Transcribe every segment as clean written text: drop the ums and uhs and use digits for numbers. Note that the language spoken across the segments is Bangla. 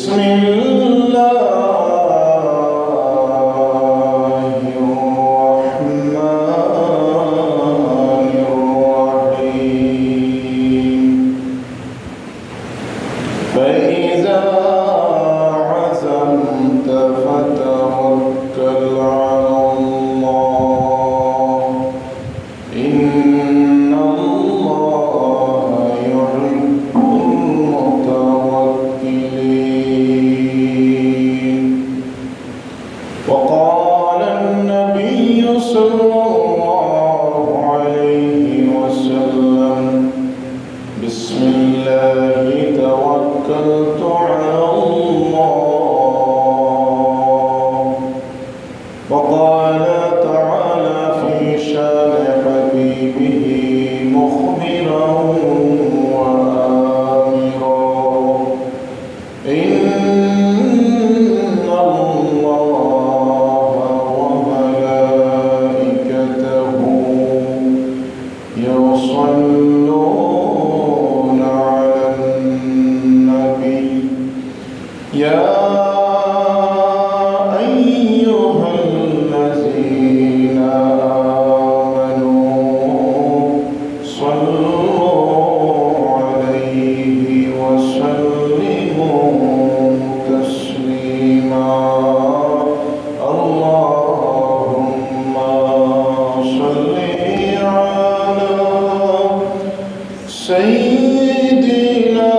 بسم الله الرحمن الرحيم فإذا عزمت فتوكل على الله إن الله يحب المتوكلين. وقال النبي صلى الله عليه وسلم بسم الله توكلت على الله. وقال تعالى في شان حبيبه مخبرا وآمرا إن الله وملائكته يصلون على النبي يا أيها الذين آمنوا صلوا عليه وسلموا تسليما. اللهم صل على سيدنا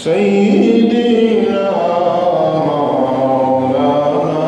سيدنا مولانا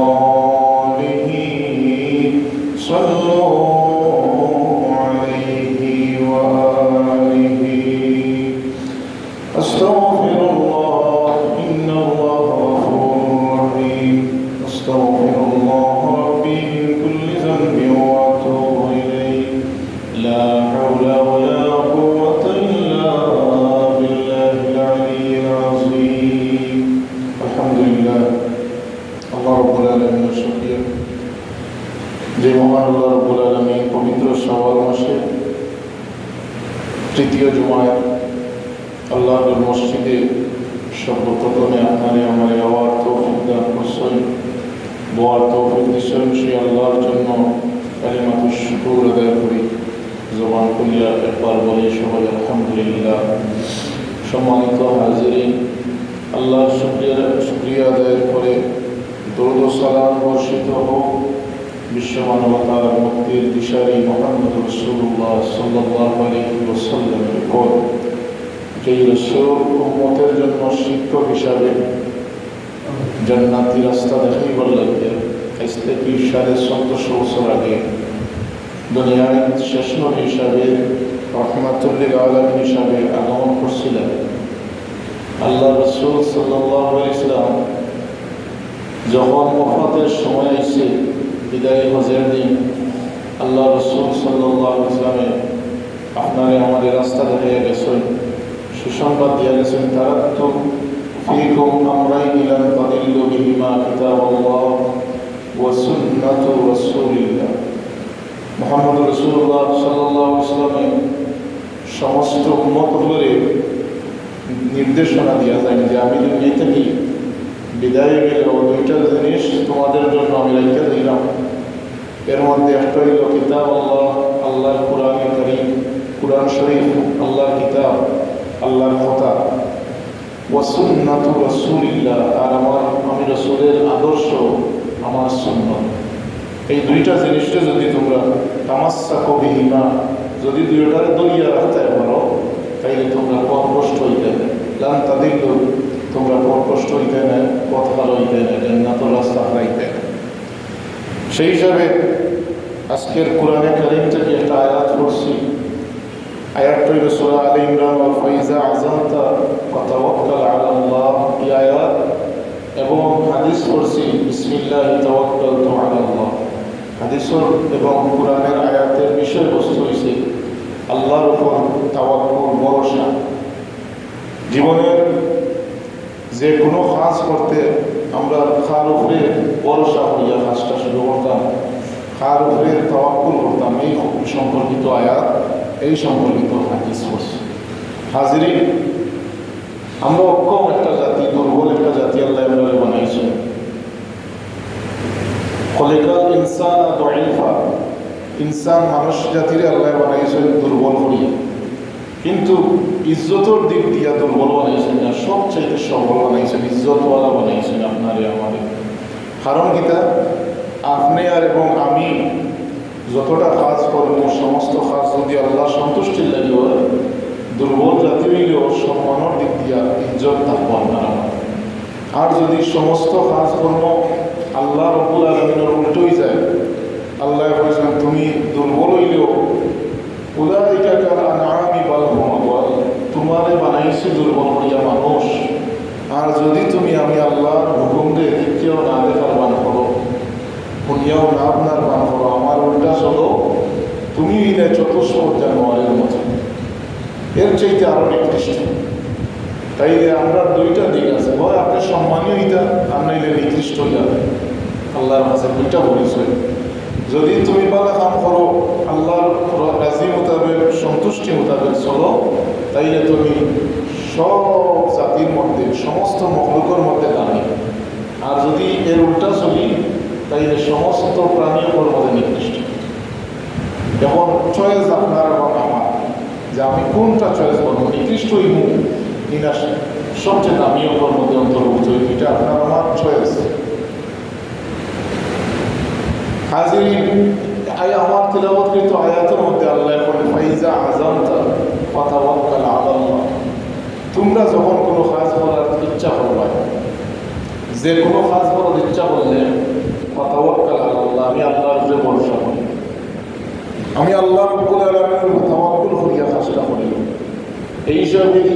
آله صلوا عليه وآله أستغفر الله إن الله غفور رحيم أستغفر الله ربي من كل ذنب وأتوب إليه لا حول ولا قوة إلا بالله العلي العظيم الحمد لله الله رب العالمين الشكر যে মহান আল্লাহ রাব্বুল আলামিন পবিত্র শাওয়াল মাসে তৃতীয় জুমায় আল্লাহর মসজিদে সর্বপ্রথমে আপনারে আমার আওয়াজ তৌফিক দান করছেন দোয়ার তৌফিক দিচ্ছেন সেই আল্লাহর জন্য কালিমাতুশ শুকর আদায় করি জবান খুলিয়া একবার বলি সবাই আলহামদুলিল্লাহ। সম্মানিত হাজিরিন, আল্লাহর শুকরিয়া আদায়ের পরে দরুদ ও সালাম বর্ষিত হোক বিশ্ব মানবতার মুক্তির দিশারি মুহাম্মদ রাসূলুল্লাহ সাল্লাল্লাহু আলাইহি ওয়াসাল্লামের উপর, যেই রাসূল উম্মতের জন্য শিক্ষক হিসাবে জান্নাতি রাস্তা দেখাইবার লাগে আজ থেকে 150 বছর আগে দুনিয়ায় শেষ নবী হিসাবে রাহমাতুল লিল আলামিন হিসাবে আগমন করছিলেন। আল্লাহ রাসূল সাল্লাল্লাহু আলাইহি ওয়াসাল্লাম যখন ওফাতের সময় এসে বিদায় হজের দিন আল্লাহ রাসূল সাল্লাল্লাহু আলাইহি ওয়াসাল্লাম আপনারে আমাদের রাস্তা দেখাইয়া গেছেন, সুসংবাদ দিয়া গেছেন তারাক্তু ফীকুম আমরাইন লান তাদিল্লু বিহিমা কিতাবাল্লাহ ওয়া সুন্নাতু রাসূলিল্লাহ। মুহাম্মদ রাসূলুল্লাহ সাল্লাল্লাহু আলাইহি ওয়াসাল্লাম সমস্ত উম্মতগুলোরে নির্দেশনা দিয়া যায় যে আমি দুনিয়া থেকে বিদায় গেলেও দুইটা জিনিস তোমাদের জন্য আমি রেখে দিলাম। এর মধ্যে একটা হইল কিতাব আল্লাহ, আল্লাহর কুরআন কারীম, কুরআন শরীফ, আল্লাহর কিতাব, আল্লাহর কথা, ওয়া সুন্নাতু রাসূলিল্লাহ, আর আমি রাসূলের আদর্শ, আমার সুন্নাত। এই দুইটা জিনিসটা যদি তোমরা তামাসসাকু বিহিমা, যদি দুইটারে দলিয়া রাখতে পারো তাইলে তোমরা পথভ্রষ্ট হইতে না, লান তাদিল্লু, তোমরা পথভ্রষ্ট হইতে না, পথ হারাইতে না, জান্নাতের রাস্তা হারাইতে না। সেই হিসাবে আজকের কোরআনে কারীম থেকে একটা আয়াত পড়ছি। আয়াতটা হইল সূরা আলে ইমরান ওয়া ফাইজা আযামতা ফাতাওয়াক্কাল আলাল্লাহ, এই আয়াত, এবং হাদিস পড়ছি বিসমিল্লাহি তাওয়াক্কালতু আলাল্লাহ। হাদিসের এবং কোরআনের আয়াতের বিষয়বস্তু হইছে আল্লাহর উপর তাওয়াক্কুল, ভরসা। জীবনের যে কোনো কাজ করতে আমরা খার উপরে ভরসা হইয়া কাজটা শুরু করতাম, খার উপরে তাওয়াক্কুল করতাম। এই সম্পর্কিত আয়াত, এই সম্পর্কিত হাদিস পড়ছি। হাজিরিন, আমরা অক্ষম একটা জাতি, দুর্বল একটা জাতি আল্লাহ আমাদের বানাইছেন। খলিকাল ইনসান দাঈফা, ইনসান মানুষ জাতিরে আল্লাহ বানাইছেন দুর্বল করিয়া, কিন্তু ইজ্জতের দিক দিয়া দুর্বল বানাইছেন না, সবচাইতে সবল বানাইছেন, ইজ্জতওয়ালা বানাইছেন আপনারে আমাদের। কারণ গীতা আপনি আর এবং আমি যতটা কাজ করবো, সমস্ত কাজ যদি আল্লাহ সন্তুষ্টির লাগে হয়, দুর্বল জাতি হইলেও সম্মানের দিক দিয়া ইজ্জত থাকবো আপনারা। আর যদি সমস্ত কাজ কর্ম আল্লাহ রব্বুল আলামিনের উল্টোই যায়, আল্লাহ বলেছেন তুমি দুর্বল হইলেও উলাইকা কাল আনআমি বাল হুম আদল, তোমারে বানাইছে দুর্বল করিয়া মানুষ। আর যদি তুমি আমি আল্লাহর হুকুম দিয়ে দেখিও না দেখার বান করো, শুনিয়াও না আপনার বান করো, আমার উল্টা চলো, তুমি চতুষ্পদ জানোয়ারের মতো, এর চাইতে আরো নিকৃষ্ট। তাইলে আমরা দুইটা দিক আছে, হয় আপনি সম্মানীয় হইতা, আর নাইলে নিকৃষ্ট হইয়া। আল্লাহর কাছে দুইটা পরিচয়। যদি তুমি ভালো কাম করো, আল্লাহর রাজি মোতাবেক, সন্তুষ্টি মোতাবেক চলো, তাইলে তুমি সব জাতির মধ্যে, সমস্ত মখলুকের মধ্যে দামি। আর যদি এর উল্টা চলি, তাইলে সমস্ত প্রাণীর মধ্যে নিকৃষ্ট। এখন চয়েস আপনার এবং আমার, যে আমি কোনটা চয়েস করবো, নিকৃষ্ট হইব কিনা সবচেয়ে দামি ওপর মধ্যে অন্তর্ভুক্ত হইব, এটা আপনার আমার চয়েস। হাজিরিন, আমার তিলাওয়াতকৃত আয়াতের মধ্যে আল্লাহ বলেন ফাইজা আযামতা ফাতাওয়াক্কাল আলাল্লাহ, তোমরা যখন কোনো কাজ করার ইচ্ছা করবে, যে কোনো কাজ করার ইচ্ছা করলে আমি আল্লাহ রাব্বুল আলামিনের উপর তাওয়াক্কুল করিয়া কাজটা করিল। এই সব এই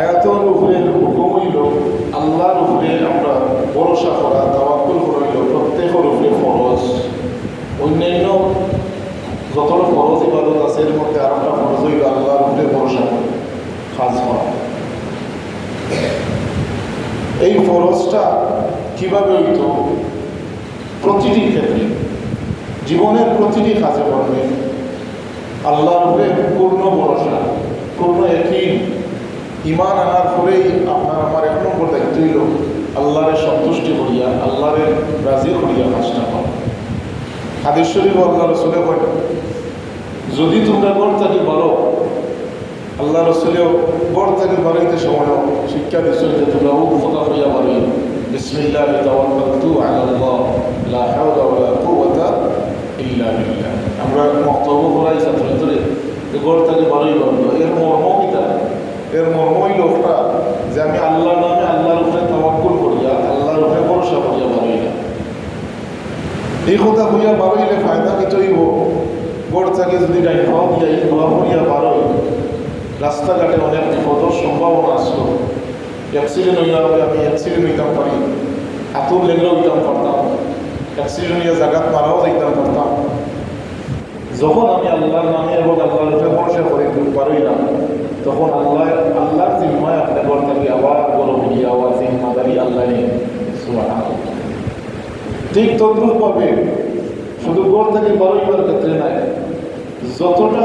আয়াতের উপরে হুকুম হইল আল্লাহর উপরে আমরা ভরসা করা, তাওয়াক্কুল করিল প্রত্যেকের উপরে ফরজ। অন্যান্য যতটা ফরজ ইবাদত আছে এর মধ্যে আর একটা ফরজ হইল আল্লাহর উপরে ভরসা করা, কাজ করা। এই ফরজটা কিভাবে হইত? প্রতিটি ক্ষেত্রে, জীবনের প্রতিটি কাজে করবে আল্লাহর উপরে পূর্ণ ভরসা, পূর্ণ একদিন ইমান আনার পরেই আপনার আমার এক নম্বর দায়িত্ব হইল আল্লাহরে সন্তুষ্টি করিয়া, আল্লাহরে রাজি করিয়া কাজটা করা। হাদিস শরীফ আল্লাহ রসুলে বলেন, যদি তোমরা গড় থাকি বারো, আল্লাহ রসুলেও গড় থাকি বারোইতে সময়ও শিক্ষা দিচ্ছ যে তোমরা উপকথা হইয়া বারোই বিসমিল্লাহি তাওয়াক্কালতু আলাল্লাহ লা হাওলা ওয়ালা কুওয়াতা ইল্লা বিল্লাহ। আমরা বক্তব্য করাই ছাত্রছাত্রী গড় থাকি বারোই বারো, এর মর্ম কিতা? এর মর্ম এই লোকটা যে আমি আল্লাহর নামে আল্লাহর উপরে তাওয়াক্কুল করিয়া, আল্লাহর উপরে ভরসা করিয়া বারোই না। এই কথা হইয়া বারোইলে ফায়দা কি তৈব? গড় থাকে যদি ডাইন হওয়া দিয়া এই হওয়া করিয়া বারোই, রাস্তাঘাটে অনেক বিপদের সম্ভাবনা আসলো। অ্যাক্সিডেন্ট হইয়া হবে, আমি অ্যাক্সিডেন্ট হইতাম পারি, হাতুর লেগলেও হইতাম পারতাম, অ্যাক্সিডেন্ট হইয়া জায়গাত মারাও যাইতাম পারতাম। যখন আমি আল্লাহর নামে এবং আল্লাহর উপরে ভরসা করে বারোই না, তখন আল্লাহর জিম্মায় আপনার ঘর থাকি আবার বড় হইয়া আবার জিম্মাদারি আল্লাহ নেই। ঠিক তদ্রুপ পাবে, শুধু ঘর থেকে বারোইবার ক্ষেত্রে নাই, যতটা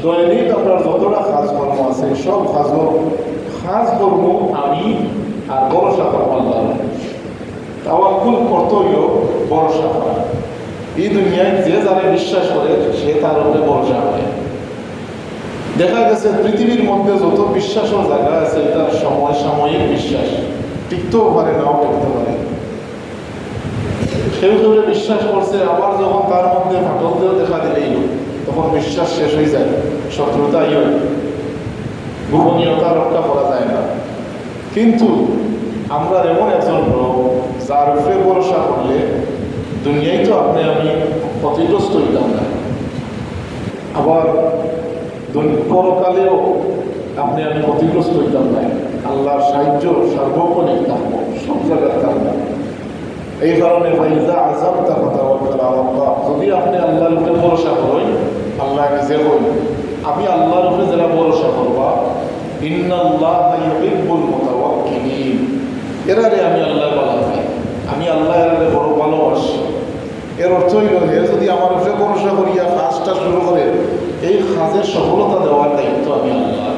দৈনিক আপনার যতটা কাজকর্ম আছে সব কাজকর্ম আমি আর ভরসা করবো আল্লাহ। তাওয়াক্কুল করতে হইল ভরসা করা। এই দুনিয়ায় যে যারা বিশ্বাস করে সে তার উপরে ভরসা করে। দেখা গেছে পৃথিবীর মধ্যে যত বিশ্বাসের জায়গা আছে এটা সাময়িক বিশ্বাস, টিকতেও পারে নাও টিকতে পারে। কেউ কেউ বিশ্বাস করছে, আবার যখন তার মধ্যে ফাটল দিয়ে দেখা দিলেই তখন বিশ্বাস শেষ হয়ে যায়, শত্রুতাই হয়, গোপনীয়তা রক্ষা করা যায় না। কিন্তু আমরা এমন একজন লোক যার উপরে ভরসা করলে দুনিয়ায় তো আপনি আমি ক্ষতিগ্রস্ত হইতাম না, আবার পরকালেও আপনি আমি ক্ষতিগ্রস্ত হইতাম না। আল্লাহর সাহায্য সার্বক্ষণিক থাকবো, সব জায়গায় থাকবো। এই কারণে ফাইজা আযামতা ফাতাওয়াক্কাল আলাল্লাহ, যদি আপনি আল্লাহর উপরে ভরসা করেন, আল্লাহ নিজে বলেন আমি আল্লাহর উপরে যারা ভরসা করবা ইন্নাল্লাহা ইউহিব্বুল মুতাওয়াক্কিলিন, এরারে আমি আল্লাহ বলা হয়, আমি আল্লাহ এরারে বড় ভালোবাসি। এর অর্থ হইল যদি আমার উপরে ভরসা করিয়া কাজটা শুরু করে এই কাজের সফলতা দেওয়ার দায়িত্ব আমি আল্লাহ।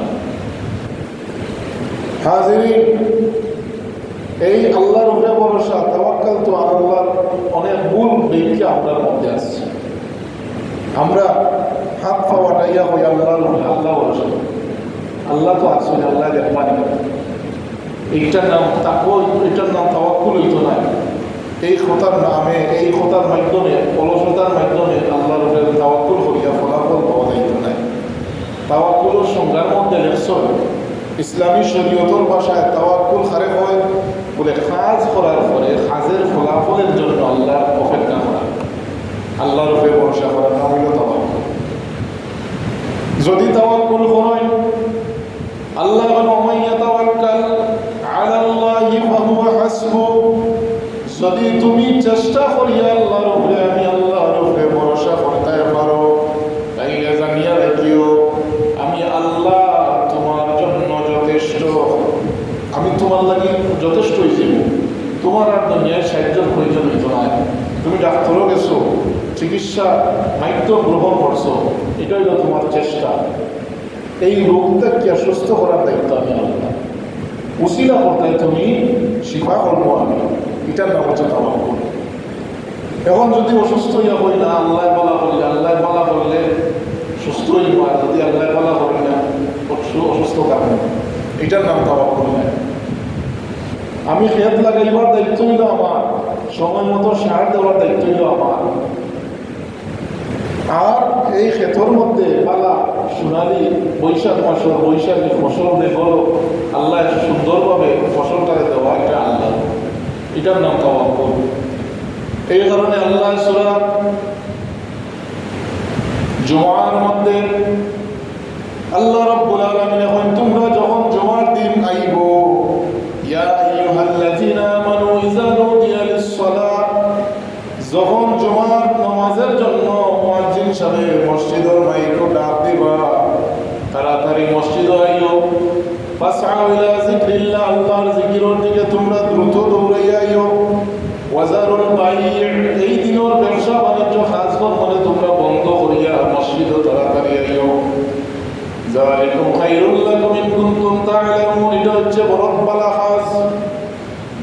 হাজিরিন, এই আল্লাহর উপরে ভরসা তাওয়াক্কালতু আলাল্লাহর অনেক ভুল ব্যাখ্যা আপনার মধ্যে আসছে। আমরা হাত পাওয়াটাইয়া হই আল্লাহর উপরে, আল্লাহ ভরসা, আল্লাহ তো আসলে আল্লাহ দেখবানি, এইটার নাম তাকওয়া, এটার নাম তাওয়াক্কুল হইতো না। এই কথার নামে, এই কথার মাধ্যমে, অলসতার মাধ্যমে আল্লাহর উপরে তাওয়াক্কুল করিয়া ফলাফল পাওয়া যাইত না। তাওয়াক্কুলের সংজ্ঞার মধ্যে লেখছেন ইসলামী শরীয়তের ভাষায় তাওয়াক্কুল খারে হয় বলে কাজ করার পরে কাজের ফলাফলের জন্য আল্লাহর অপেক্ষা করা, আল্লাহর উপরে ভরসা করার নাম হইল তাওয়াক্কুল। যদি তাওয়াক্কুল করেন আল্লাহ ওয়া ইয়াতাওয়াক্কাল আলাল্লাহি ফাহুয়া হাসবুহ, যদি তুমি চেষ্টা করিয়া আল্লাহর উপরে, আমি আল্লাহর উপরে ভরসা করতে পারো, তাইলে জানিয়া রাখিও আমি আল্লাহ তোমার জন্য যথেষ্ট, আমি তোমার লাগি যথেষ্ট হয়েছি। তোমার আর দুনিয়ায় সাহায্যের প্রয়োজন হইত না। তুমি ডাক্তারও গেছো, চিকিৎসা মাধ্যম গ্রহণ করছো, এটা হইল তোমার চেষ্টা। এই রোগটাকে সুস্থ করার দায়িত্ব আমি আল্লাহ, উসিলা করতে তুমি শিফা করবো আমি, এটার নাম হচ্ছে তাওয়াক্কুল। এখন যদি অসুস্থ হইয়া হই না, আল্লাহ বলা করলে সুস্থ হইব, আর যদি আল্লাহ বলা করি না অসুস্থ থাকবে, এটার নাম তাওয়াক্কুল না। আমি খেত লাগাইবার দায়িত্ব হইল আমার, সময় মতো সার দেওয়ার দায়িত্ব হইল আমার, আর এই ক্ষেতর মধ্যে পালা সোনালি বৈশাখ মাসের বৈশাখী ফসল দেখল আল্লাহ সুন্দরভাবে ফসলটাকে দেওয়া, এটা আল্লাহ, এটার নাম তাওয়াক্কুল। এই কারণে আল্লাহ সূরা জুমার মধ্যে আল্লাহ রাব্বুল আলামিন এখন তোমরা যখন জুমার দিন আইব ইয়া আইয়ুহাল্লাযিনা আমানু ইযা নুদিয়া লিস-সালাহ যখন জুমার নামাজের জন্য মুয়াজ্জিন সাহেব মসজিদের মাইকে ডাক দিবা তাড়াতাড়ি মসজিদে আইও ফাসআউ ইলা যিকরিল্লাহ আল্লাহর যিকিরের দিকে তোমরা দ্রুত দৌড়াইয়া আইও ওয়াজারুল বাই'আ এই দিনের ব্যবসা বাণিজ্য খাস করে তোমরা বন্ধ করিয়া মসজিদে তাড়াতাড়ি আইও যালিকুম খায়রুল লাকুম ইন কুনতুম তা'লামুন এটা হচ্ছে বড় ভালো কাজ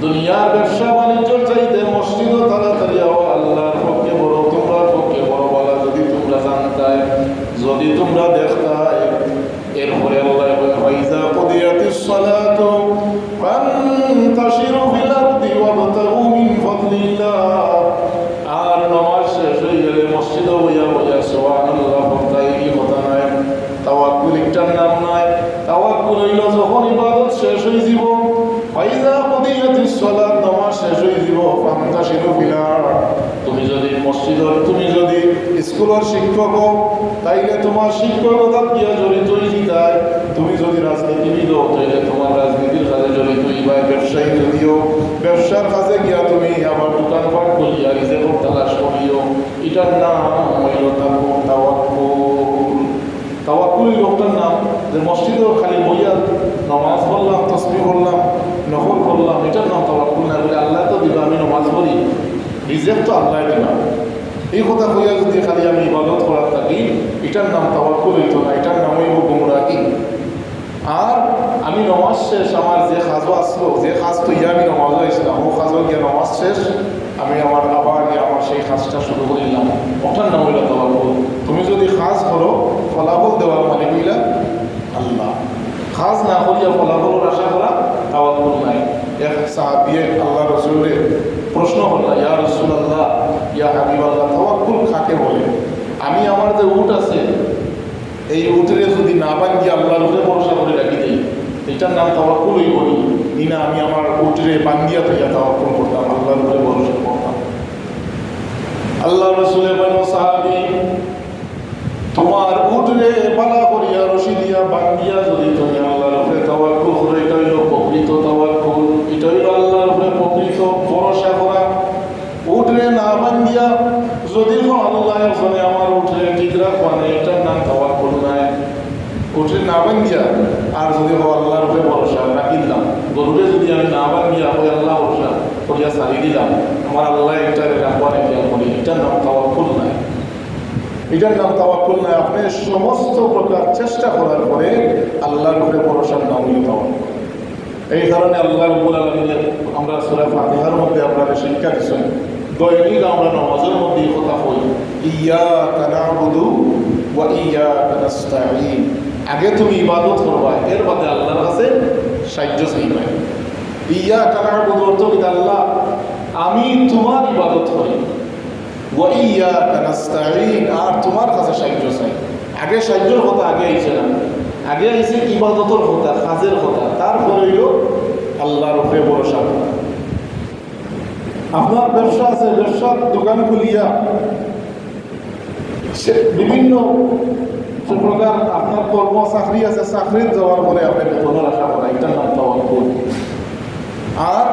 দুনিয়ার ব্যবসা বাণিজ্য চাইতে মসজিদে তাড়াতাড়ি আও আল্লাহর পক্ষে বড় তোমরা পক্ষে বড় ভালো যদি তোমরা জানতাই যদি তোমরা দেখতাই এরপরে আল্লাহ বলেন ফাইজা কুদিয়াতিস সালাতু ফান্তাশিরু ফিল আরদি ওয়াবতাগু মিন ফাদলিল্লাহ আর নামাজ শেষ হয়ে গেলে মসজিদে বইয়া সুবহানাল্লাহ বলতাই কি কথা নাই তাওয়াক্কুল একটার নাম নাই তাওয়াক্কুল হইল যখন ইবাদত শেষ হয়ে যাব ফাইজা কুদিয়াতিস সালাত নামাজ শেষ হয়ে যাব ফান্তাশিরু ফিল আরদি তুমি যদি মসজিদের তুমি যদি স্কুলের শিক্ষক হও তাইলে তোমার শিক্ষকতা গিয়া জড়িত হইতাই তুমি যদি রাজনীতিবিদ হও তাইলে তোমার রাজনীতির কাজে জড়িত হইবা ব্যবসায়ী যদিও ব্যবসার কাজে গিয়া তুমি আবার দোকানপাট করিয়া রিজেক্ট তালাশ করিও এটার নাম হইল তাওয়াক্কুল তাওয়াক্কুল লোকটার নাম যে মসজিদেও খালি বইয়া নামাজ পড়লাম তাসবিহ পড়লাম নফল পড়লাম এটার নাম তাওয়াক্কুল না বলে আল্লাহ তো দিবা আমি নামাজ পড়ি রিজেক্ট তো আল্লাহ দিবা এই কথা কইয়া যদি খালি আমি ইবাদত করার থাকি এটার নাম তাওয়াক্কুল হইতো না এটার নাম হইব গুমরাহি আর আমি নামাজ শেষ আমার যে কাজও আসলো যে কাজ তো ইয়া আমি নামাজও আসলাম ও কাজও গিয়ে নামাজ শেষ আমি আমার আবার গিয়ে আমার সেই কাজটা শুরু করিলাম ওটার নাম হইল তাওয়াক্কুল তুমি যদি কাজ করো ফলাফল দেওয়ার মালিক হইলা আল্লাহ কাজ না করিয়া ফলাফলের আশা করা তাওয়াক্কুল নাই এক সাহাবিয়ে আল্লাহ রাসূলের প্রশ্ন করল ইয়া রাসূলুল্লাহ ইয়া হাবিবাল্লাহ তাওয়াক্কুল কাকে বলে আমি আমার যে উট আছে এই উটের যদি না বান্ধি আল্লাহর উপরে ভরসা করে রাখি দিই এটার নাম তাওয়াক্কুল হইব না আমি আমার উটের বান্ধিয়া তৈয়া তাওয়াক্কুল করতাম আল্লাহর উপরে ভরসা করতাম আল্লাহ রাসূলের বলেন সাহাবী তোমার উটরে পালা করিয়া রশি দিয়া বান্ধিয়া যদি তুমি আল্লাহর উপরে তাওয়াক্কুল করো এটা হইল প্রকৃত তাওয়াক্কুল এটা হইল আল্লাহর উপরে প্রকৃত ভরসা করা উঠরে না বান্ধিয়া যদি আল্লাহ ওখানে আমার উঠরে ঠিক রাখবা না এটার নাম তাওয়াক্কুল নাই উঠরে না বান্ধিয়া আর যদি আল্লাহর উপরে ভরসা রাখি দিলাম গরুরে যদি আমি না বান্ধিয়া ওই আল্লাহ ভরসা করিয়া ছাড়ি দিলাম আমার আল্লাহ এটা রাখবা না খেয়াল করি এটার নাম তাওয়াক্কুল নাই এটার নাম তাওয়াক্কুল নাই আপনি সমস্ত প্রকার চেষ্টা করার পরে আল্লাহর উপরে ভরসার নাম হইল তাওয়াক্কুল এই কারণে আল্লাহ রাব্বুল আলামিনের আমরা সূরা ফাতিহার মধ্যে আপনারা শিক্ষা দিচ্ছেন দৈনিক আমরা নামাজের মধ্যে এই কথা কই ইয়াকা না'বুদু ওয়া ইয়াকা নাস্তাঈন আগে তুমি ইবাদত করবা এর বাদে আল্লাহর কাছে সাহায্য চাইবা ইয়াকা না'বুদু অর্থ কি আল্লাহ আমি তোমার ইবাদত করি ওয়া ইয়াকা নাস্তাঈন আর তোমার কাছে সাহায্য চাই আগে সাহায্যের কথা আগে আইছে না আগে আইছে ইবাদতের কথা কাজের কথা তারপরে হইল আল্লাহর উপরে ভরসা করা আপনার ব্যবসা আছে ব্যবসার দোকান খুলিয়া বিভিন্ন প্রকার আপনার কর্ম চাকরি আছে চাকরির যাওয়ার পরে আপনি বেতনের আশা করা এটার নাম তাওয়াক্কুল আর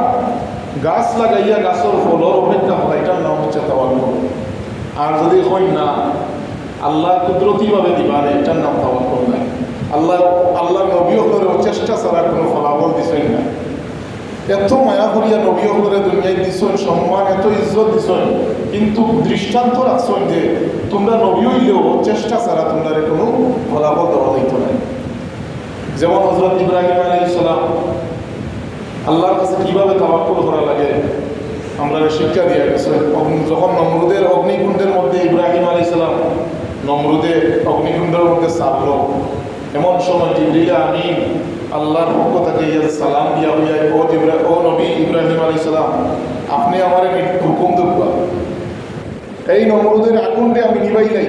গাছ লাগাইয়া গাছের ফলের অপেক্ষা করা এটার নাম হচ্ছে তাওয়াক্কুল আর যদি হয় না আল্লাহ কুদরতিভাবে দিবা না এটার নাম তাওয়াক্কুল নাই আল্লাহ নবী করে চেষ্টা ছাড়া কোনো ফলাফল দিছেন না এত মায়া করিয়া নবী করে দুনিয়ায় দিছেন সম্মান এত ইজ্জত দিছেন কিন্তু দৃষ্টান্ত রাখছেন যে তোমরা নবী হইলেও চেষ্টা ছাড়া তোমরা কোনো ফলাফল দেওয়া যাইত না যেমন হযরত ইব্রাহিম আলাইহিস সালাম আল্লাহর কাছে কিভাবে তাওয়াক্কুল করা লাগে আমরা শিক্ষা দিয়ে গেছে যখন নমরুদের অগ্নিকুণ্ডের মধ্যে ইব্রাহিম আলাইহিস সালাম নমরুদের অগ্নিকুণ্ডের মধ্যে চাপলো এমন সময় জিবরিল আমিন আল্লাহর পক্ষ থেকে সালাম দিয়া হইয়া ও নবী ইব্রাহিম আলাইহিস সালাম আপনি আমার হুকুম দেবা এই নমরুদের আগুনকে আমি নিবাইলাই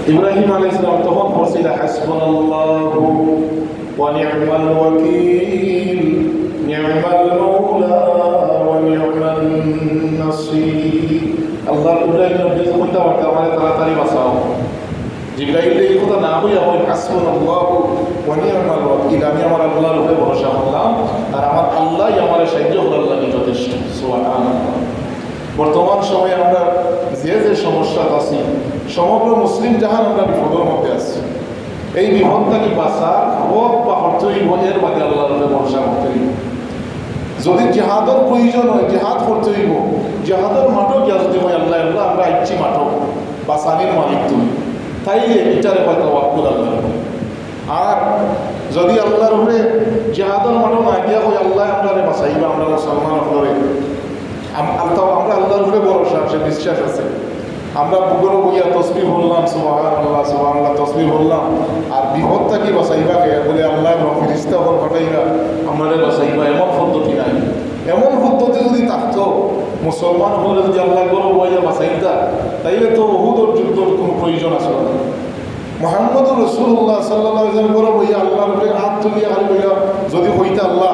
ইব্রাহিম আলাইহিস সালাম তখন বলছিল হাসবুনাল্লাহু ওয়া নি'মাল ওয়াকিল নি'মাল মাওলা ওয়া নি'মান النصير আল্লাহর ইব্রাহিম নবী কোনটা বলতে আমারে তাড়াতাড়ি বাঁচাও জিবরাইল এই কথা না হইয়া হয় হাসবুনাল্লাহু ওয়া নি'মাল ওয়াকিল আমি আমার আল্লাহর উপরে ভরসা করলাম আর আমার আল্লাহই আমার সাহায্য করার লাগি যথেষ্ট সুবহানাল্লাহ বর্তমান সময়ে আমরা যে যে সমস্যা আছি সমগ্র মুসলিম জাহান আমরা বিপদের মধ্যে আছি এই বিপদ থেকে বাঁচার হক বা অর্থই এর বাদে আল্লাহর উপরে ভরসা করতে হইব যদি জিহাদের প্রয়োজন হয় জিহাদ করতে হইব জিহাদের মাঠও গিয়া যদি হয় আল্লাহ আল্লাহ আমরা ইচ্ছি মাঠক বাঁচানির মালিক তুমি তাইলে এটারে হয়তো ওয়াক্কুল আল্লাহর আর যদি আল্লাহর উপরে জিহাদের মাঠও না গিয়া হয় আল্লাহ আমরা বাঁচাইবা আমরা মুসলমান হলে আমরা আল্লাহর উপরে ভরসা আছে বিশ্বাস আছে আমরা বুগরো বইয়া তসবিহ বললাম সুবহানাল্লাহ সুবহানাল্লাহ তসবিহ বললাম আর বিপদ থেকে বাঁচাইবা কে বলে আল্লাহ ফেরেশতা বল পাঠাইবা আমাদের বাঁচাইবা এমন পদ্ধতি নাই এমন পদ্ধতি যদি থাকতো মুসলমান হলে যদি আল্লাহ গরো বইয়া বাঁচাইতা তাইলে তো উহুদের যুদ্ধের কোনো প্রয়োজন আসলে না মুহাম্মদ রাসূলুল্লাহ সাল্লাল্লাহু আলাইহি ওয়াসাল্লাম গরো বইয়া আল্লাহর উপরে হাত তুলিয়া খালি বইয়া যদি হইতা আল্লাহ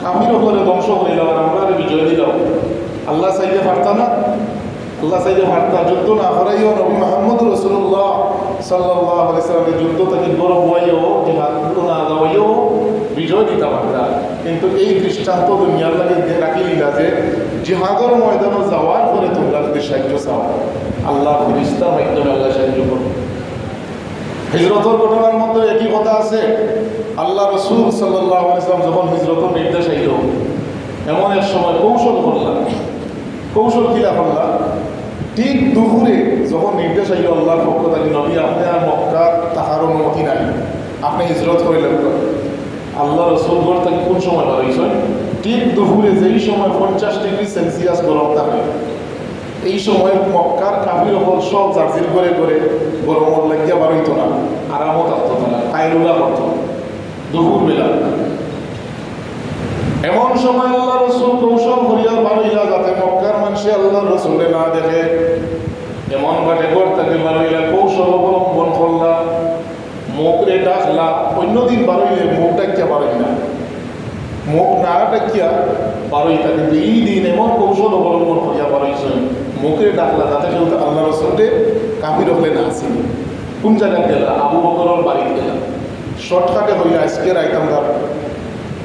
কাফির হলে ধ্বংস করে দাও আমরা বিজয় দিলাম আল্লাহ চাইলে পারতা না আল্লাহ চাইলে পারতা যুদ্ধ না করাইও নবী মুহাম্মদ রাসূলুল্লাহ সাল্লাল্লাহু আলাইহি ওয়াসাল্লামের যুদ্ধ থেকে গরো বইয়াও জিহাদ না যাওয়াইও বিজয় দিতে পারতা কিন্তু এই দৃষ্টান্ত দুনিয়ার লাগে রাখিলিলা যে জিহাদের ময়দানে যাওয়ার পরে তোমরা যদি সাহায্য চাও আল্লাহ ফেরেশতার মাধ্যমে আল্লাহ সাহায্য করবে হিজরতের ঘটনার মধ্যে একই কথা আছে আল্লাহ রাসূল সাল্লাল্লাহু আলাইহি ওয়াসাল্লাম যখন হিজরতের নির্দেশ আইল এমন এক সময় কৌশল কিলা করলাম ঠিক দুপুরে যখন নির্দেশ আইল আল্লাহর পক্ষ থেকে নবী আপনি আর মক্কা তাহার অনুমতি নাই আপনি হিজরত করিলেন আল্লাহ রসুল ঘর থেকে কোন সময় বার হয়েছেন ঠিক দুপুরে যেই সময় 50 ডিগ্রি সেলসিয়াস গরম থাকে এই সময় মক্কার কাফির হল সব জার্জির করে করে গরম লাগিয়া বার হইতো না আরামও থাকতো না কায়রুলা করতো দুপুর বেলা এমন সময় আল্লাহ রসুল কৌশল করিয়া বার হইলা যাতে মক্কার মানুষে আল্লাহ রসুলে না দেখে এমন ভাবে ঘর থেকে বার হইলা কৌশল অবলম্বন করলা মুখরে ডাকলা অন্যদিন বার হইলে মুখ ডাকিয়া বার হইলা মুখ না ডাকিয়া বার হইতা কিন্তু এই দিন এমন কৌশল অবলম্বন করিয়া বার হইছে মুখে ডাকলা যাতে কেউ আল্লাহ রসুলে কাফির হলে না আসে কোন জায়গায় গেলা আবু বকরের বাড়িতে গেলা শর্টকাটে হইলা আজকের আইতামদার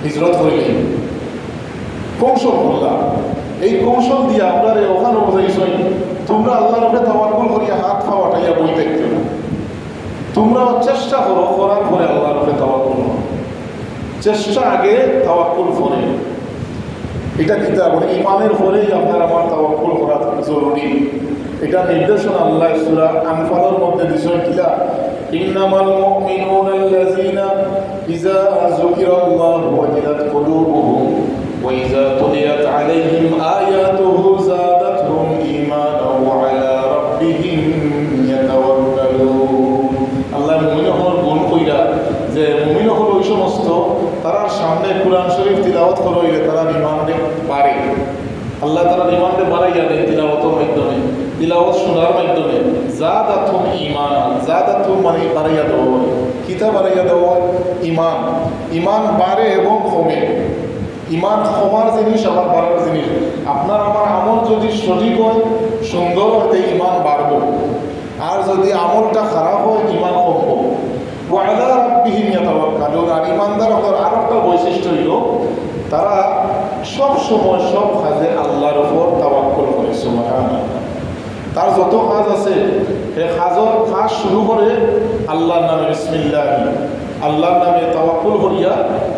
হিজরত করিলে কৌশল করলাম এই কৌশল দিয়ে আপনার ওখানে বোঝাইছই তোমরা আল্লাহর উপরে তাওয়াক্কুল করিয়া হাত পা উঠাইয়া বই দেখতে না তোমরা চেষ্টা করো করার পরে আল্লাহর উপরে তাওয়াক্কুল করো চেষ্টা আগে তাওয়াক্কুল পরে এটা কিতাব মানে ইমানের পরেই আপনার আমার তাওয়াক্কুল করা জরুরি এটা নির্দেশনা আল্লাহ সূরা আনফালের মধ্যে দিছেন কিলা ইন্নামাল মুমিনুনা আল্লাযীনা ইযা যুকিরাল্লাহু ওয়াজিলাত কুলুবুহুম ওয়া ইযা তুলিয়াত আলাইহিম আয়াতুহু যাদাতহুম ঈমানাও ওয়া আলা রাব্বিহিম ইয়াতাওয়াক্কালুন আল্লাহ মুমিনদের গুণ কইরা যে মুমিন হল ওই সমস্ত তার সামনে কুরআন শরীফ তিলাওয়াত করলে তারা ঈমানে পারে আল্লাহ তারা ঈমানে বাড়াইয়া দেন তিলাওয়াতের মাধ্যমে তিলাওয়াত শোনার মাধ্যমে যাদাতুম ঈমান যাদাতুম মানে বাড়াইয়া দেওয়া কিতা বাড়াইয়া দেওয়া ঈমান বাড়ে এবং কমে ঈমান কমার জিনিস আবার বাড়ার জিনিস আপনার আমার আমল যদি সঠিক হয় সুন্দর হতে ঈমান বাড়বো আর যদি আমলটা খারাপ হয় ঈমান কমবো ওয়া আলা রাব্বিহিম ইয়াতাওয়াক্কালুন আর ঈমানদারদের আরেকটা বৈশিষ্ট্য হইল তারা সব সময় সব কাজে আল্লাহর উপর তাওয়াক্কুল করে সুবহানাল্লাহ তার যত কাজ আছে সেই কাজ শুরু করে আল্লাহর নামে বিসমিল্লাহ আল্লাহর নামে তাওয়াক্কুল করিয়া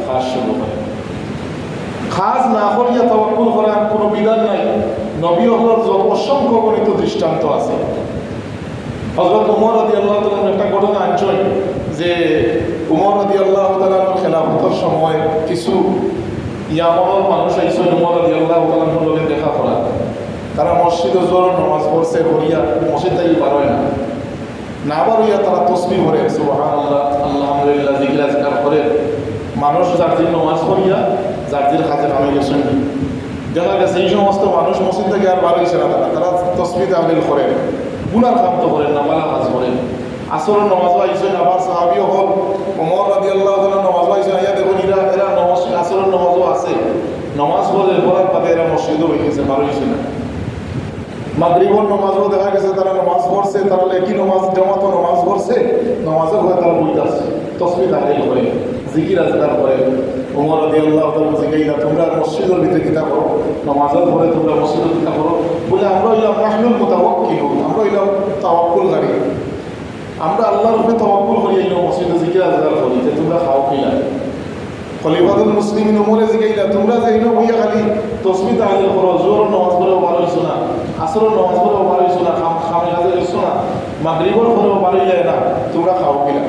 কাজ শুরু করে কাজ না করিয়া তাওয়াক্কুল করার কোনো বিধান নাই নবী হলোর অসংখ্য গণিত দৃষ্টান্ত আছে হযরত ওমর রাদিয়াল্লাহু তাআলা একটা ঘটনা আনছেন যে ওমর রাদিয়াল্লাহু তাআলার খেলাফতের সময় কিছু ইয়ামানের মানুষ আইসেন ওমর রাদিয়াল্লাহু তাআলার লগে দেখা করা তারা মসজিদে জোর নামাজ পড়ছে করিয়া মসজিদ থেকে বার হয় না বার হইয়া তারা তসবিহ পড়ে সুবহানাল্লাহ আলহামদুলিল্লাহ জিকির আজকার করে মানুষ জার্জির নামাজ পড়িয়া জার্জির কাজে নামে গেছেন দেখা গেছে এই সমস্ত মানুষ মসজিদ থেকে আর বার হয়েছে না তারা তসবিহ তাহলিল করেন গুনার কাম তো করেন না ভালো কাজ করেন আসরের নামাজও আইসেন আবার সাহাবীও হল ওমর রাদিয়াল্লাহু তাআলা নামাজও আইসেন আইয়া দেখুন এরা নামাজ আসরের নামাজও আছে নামাজ পড়ার পরে এরা মসজিদও হয়ে গেছে ভালো হয়েছে না। মাগরিবর নমাজও দেখা গেছে তারা নমাজ পড়ছে, তারা একই নমাজ জমাতো নমাজ পড়ছে, নমাজের হয়ে তারা বইতে আসছে, তসবিহ তাহলিল করে, জিকির আজকার করে। ওমর রাদিয়াল্লাহু তাআলা জিগাইলা তোমরা মসজিদের ভিতরে কিতা করো, নমাজের পরে তোমরা মসজিদে কিতা করো? বলে আমরা হইলাম নাহনুল মুতাওয়াক্কিলুন, আমরা হইলাম তাওয়াক্কুলকারী, আমরা আল্লাহর উপরে তাওয়াক্কুল করি, এই মসজিদে জিকির আজকার করি, যে তোমরা খাও কিনা? খলিফাতুল মুসলিমিন ওমরে জিগাইলা তোমরা যে ইনো বইয়া খালি তসবিহ তাহলিল করো, জোহর নামাজ পড়েও ভালো হইছো না, আসরের নামাজ পড়েও ভালো হইছো না, খামে কাজে গেছো না, মাগরিবর পড়েও ভালো হইলে না, তোমরা খাও কিনা?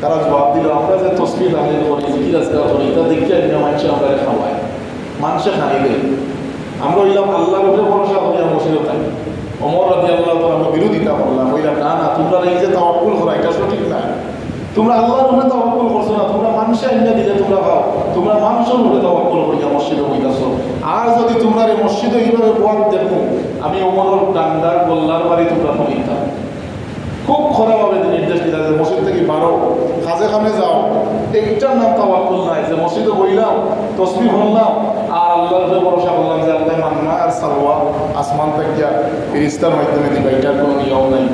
তারা জবাব দিল আমরা যে তসবিহ তাহলিল করি, জিকির আজকার করি, তা দেখতে মানুষে আমরা খাওয়াই, মানুষে খাই দেয়। আমরা হইলাম আল্লাহর উপরে ভরসা করি, আর মসজিদে থাকি। ওমর রাদিয়াল্লাহু তাআলা আমরা বিরোধিতা করলাম, হইলাম না না, তোমরা এই যে তাওয়াক্কুল করা এটা সঠিক না, তোমরা আল্লাহর উপরে তাওয়াক্কুল করছো না, তোমরা মানুষে আইনা দিলে তোমরা খাও, তোমরা মানুষের উপরে তাওয়াক্কুল করিয়া মসজিদে হইতাছো। আর যদি তোমরা এই মসজিদে এইভাবে বোয়াদ দেখো, আমি ওমরের ডান্ডার গোল্লার বাড়ি তোমরা করিতাম। খুব খরাভাবে নির্দেশ দিলা যে মসজিদ থেকে বারো, কাজে খামে যাও, এইটার নাম তাওয়াক্কুল নাই। যে মসজিদে বইলাম, তসবিহ পড়লাম, আর আল্লাহর উপরে ভরসা করলাম যে আল্লাহ মান্না আর সালওয়া আসমান থেকে ফেরেশতার মাধ্যমে দিবা, এটার কোনো নিয়ম নাই।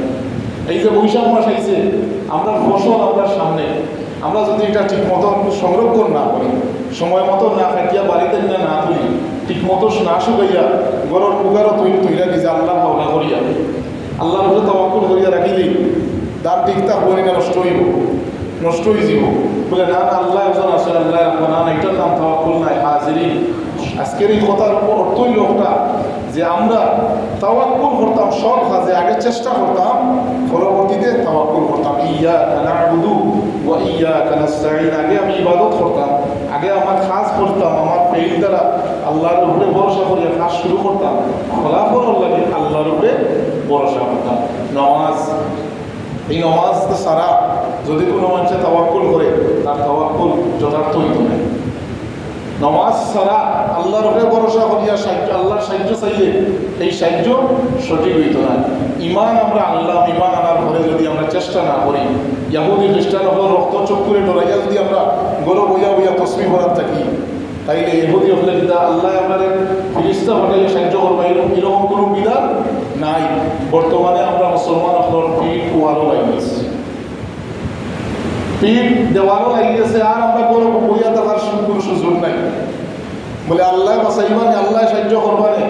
এই যে বৈশাখ মাস আইছে, আমরা ফসল আপনার সামনে, আমরা যদি এটা ঠিক মতো সংরক্ষণ না করি, সময় মতো না খাটিয়া বাড়িতে না তুলি, ঠিক মতো না শুকাইয়া গরর পুগারও তৈরা নিজে আল্লাহ ভাবনা করিয়া আল্লাহর উপরে তাওয়াক্কুল করিয়া রাখিলেই তার ঠিকঠাক বনি না, নষ্ট হইব, নষ্ট হয়ে যাব। বলে না না, আল্লাহ একজন আছে, আল্লাহ রাখবো না, এটার নাম তাওয়াক্কুল নাই। হাজিরিন, আজকের এই কথার অর্থই লোকটা যে আমরা তাওয়াক্কুল করতাম সব কাজে, আগে চেষ্টা করতাম, পরবর্তীতে তাওয়াক্কুল করতাম। ইয়্যাকা না'বুদু ওয়া ইয়্যাকা নাস্তাঈন, আগে আমি ইবাদত করতাম, আগে আমার কাজ করতাম, আমার ফেইল দ্বারা আল্লাহর উপরে ভরসা করিয়া কাজ শুরু করতাম, ফলাফল লাগে আল্লাহর উপরে ভরসা করতাম। নামাজ, এই নামাজ ছাড়া যদি কোনো মানুষে তাওয়াক্কুল করে, তার তাওয়াক্কুল যথার্থ হইত না। নামাজ ছাড়া আল্লাহর উপরে ভরসা করিয়া সাহায্য, আল্লাহর সাহায্য চাইলে এই সাহায্য সঠিক হইত না। ইমান আমরা আনলাম, ইমান আনার পরে যদি আমরা চেষ্টা না করি, ইয়াহুদি খ্রিস্টান হল রক্ত চক্ষুরে ডরাইয়া যদি আমরা গরব হইয়া হইয়া তসবিহ পড়ার থাকি, তাইলে ইহুদি হলে বিদা আল্লাহ আমাদের ফিরিস্তা হটাইলে সাহায্য করবো, এরকম কোনো বিধান নাই। বর্তমানে আমরা মুসলমান আপনার পিঠ ওয়ালও লাগিয়েছি, পিঠ দেওয়ালও লাগিয়েছে, আর আমরা গরব হইয়া থাকার কোনো সুযোগ নাই। বলে আল্লাহ বাসাইবানে, আল্লাহ সাহায্য করবানে,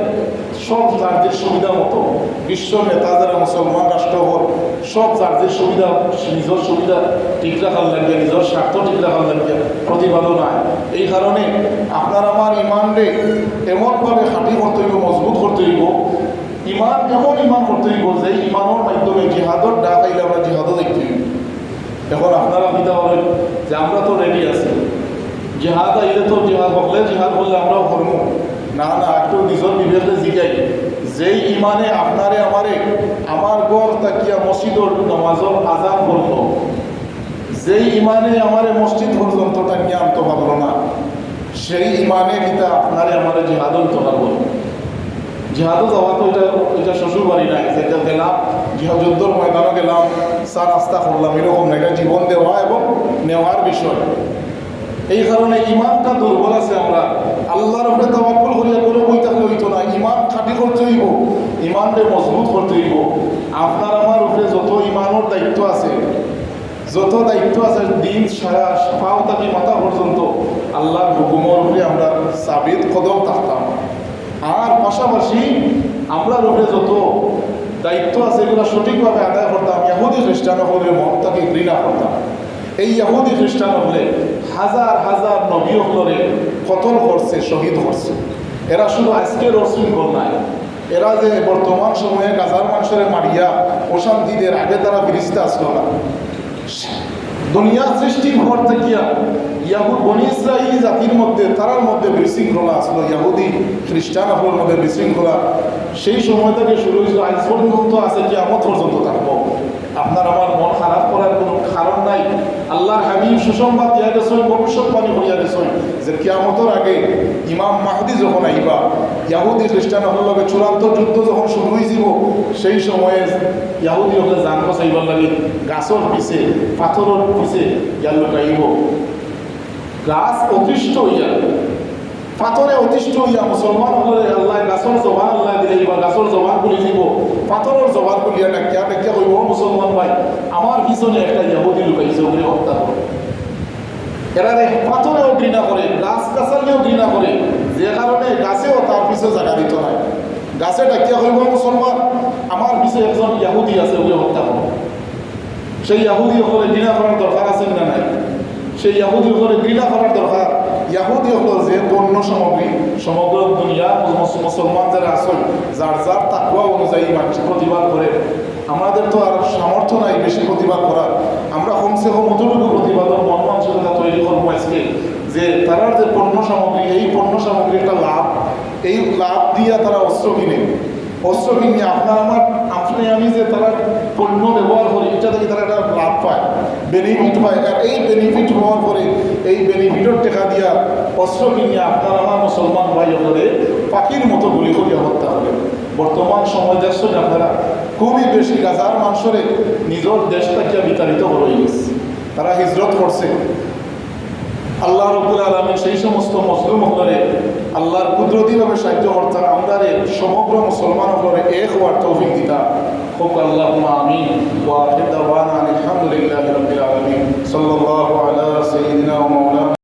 সব যার সুবিধা মতো বিশ্ব নেতা যারা মুসলমান রাষ্ট্র হল, সব যার সুবিধা, নিজের সুবিধা ঠিক রাখার লাগিয়ে, নিজের স্বার্থ ঠিক রাখার লাগিয়ে প্রতিবাদও নাই। এই কারণে আপনার আমার ইমানরে এমনভাবে খাঁটি করতে হইব, মজবুত করতে হইব, ইমান এমন ইমান করতে হইব যে ইমানের মাধ্যমে জিহাদর ডাক আইলে আমরা জিহাদও দেখতে হইব। এখন আপনারা বিদা বলেন যে আমরা তো রেডি আছি, জিহাদ আইলে তো জিহাদ হলে, জিহাদ করলে আমরাও করব না। না, একটু নিজের বিবেকে জিগাই, যেই ইমানে আপনারে আমারে আমার গড় তাকিয়া মসজিদর নামাজর আজান করল, যেই ইমানে আমারে মসজিদ পর্যন্ত টানিয়ে আনতে পারলো না, সেই ইমানে কিতা আপনারে আমারে জিহাদও নিতে পারবো। জিহাদও যাওয়া তো এটা শ্বশুর বাড়ি নাই, যেটা গেলাম জিহাদ যুদ্ধর ময়দানও গেলাম, চা নাস্তা করলাম, এরকম না। এটা জীবন দেওয়া এবং নেওয়ার বিষয়। এই কারণে ইমানটা দুর্বল আছে। আমরা আল্লাহর উপরে তাওয়াক্কুল করিয়া কোনো বই থাকলে হইতো না, ইমান খাঁটি করতে হইব, ইমানকে মজবুত করতে হইব। আপনার আমার উপরে যত ইমানের দায়িত্ব আছে, যত দায়িত্ব আছে, দিন সারা পাও থাকি মাথা পর্যন্ত আল্লাহর হুকুমের উপরে আমরা সাবিত কদম থাকতাম। আর পাশাপাশি আমরার উপরে যত দায়িত্ব আছে এগুলো সঠিকভাবে আদায় করতাম। ইহুদি খ্রিস্টান হলে মনটাকে ঘৃণা করতাম। এই ইহুদি খ্রিস্টান হলে হাজার হাজার নবী হলরে কতল করছে, শহীদ করছে। এরা শুধু আজকের অশৃঙ্খল নাই, এরা যে বর্তমান সময়ে গাজার মানুষের মারিয়া অশান্তিদের আগে তারা ফিরিস্তে আসলো না। দুনিয়া সৃষ্টির পর থেকে বনি ইসরাইলি জাতির মধ্যে, তারার মধ্যে বিশৃঙ্খলা আসলো, ইহুদি খ্রিস্টান আপনার মধ্যে বিশৃঙ্খলা সেই সময় থেকে শুরু হয়েছিল, আজ পর্যন্ত আছে, কিয়ামত পর্যন্ত থাকবো। আপনার আমার মন খারাপ করার কোনো কারণ নাই। আল্লাহর হাবিব সুসংবাদ দিয়া গেছেন, ভবিষ্যৎবাণী করিয়া গেছেন যে কিয়ামতের আগে ইমাম মাহদি যখন আইবা, ইহুদি খ্রিস্টান হলের লগে চূড়ান্ত যুদ্ধ যখন শুরু হয়ে যাব, সেই সময়ে ইহুদি হলে জান বাঁচাইবার লাগে গাছর পিছে, পাথরের পিছে ইয়ার লোক আইব। গাছ অতিষ্ঠ হইয়া, পাথরে অতিষ্ঠ হইয়া মুসলমান হলে আল্লাহ গাছর পাথরের জবান করিয়া ডাকিয়া ডাকিয়া কইব ও মুসলমান ভাই আমার পিছনে একটা ইহুদি লুকাইছে ওগুলি হত্যা করো। এরা পাথরেও ঘৃণা করে, গাছ গাছালিও ঘৃণা করে, যে কারণে গাছেও তার পিছনে জায়গা দিত না। গাছে ডাকিয়া কইব মুসলমান আমার পিছনে একজন ইহুদি আছে ওগুলি হত্যা করো। সেই ইহুদি হলে ঘৃণা করার দরকার আছে না নাই? সেই ইহুদি হলে ঘৃণা করার দরকার। ইহুদি হল যে পণ্য সামগ্রী সমগ্র দুনিয়া মুসলমান যারা আসল যার যার তাকওয়া অনুযায়ী মানুষ প্রতিবাদ করে। আমাদের তো আর সামর্থ্য নাই বেশি প্রতিবাদ করার। আমরা কমসে কম অতটুকু প্রতিবাদের মন মানসিকতা তৈরি করবো আজকে যে তারা যে পণ্য সামগ্রী, এই পণ্য সামগ্রী একটা লাভ, এই লাভ দিয়ে তারা অস্ত্র কিনে, অস্ত্র কিনে আপনার আমার আপনি আমি যে তারা পণ্য ব্যবহার করি এটা থেকে তারা একটা লাভ পায়, বেনিফিট পায়। আর এই বেনিফিট ব্যবহার করে এই বেনিফিটের টাকা দিয়া অস্ত্র কিনে আপনার আমার মুসলমান ভাই হলে পাখির মতো গুলি করিয়া হত্যা করে। বর্তমান সময় দেখছেন আপনারা খুবই বেশি গাজার মানুষরে নিজের দেশটাকে বিতাড়িত হয়ে গেছে, তারা হিজরত করছে। আল্লাহ রাব্বুল আলামিন সেই সমস্ত মুসলিম হলে আল্লাহর কুদরতিভাবে সাহায্য করতেন। আমরা সমগ্র মুসলমান হলে এক হওয়ার তৌফিক দিতা হোক। আল্লাহুম্মা আমিন। ওয়া আখিরু দাওয়ানা আলহামদুলিল্লাহি রাব্বিল আলামিন। সাল্লাল্লাহু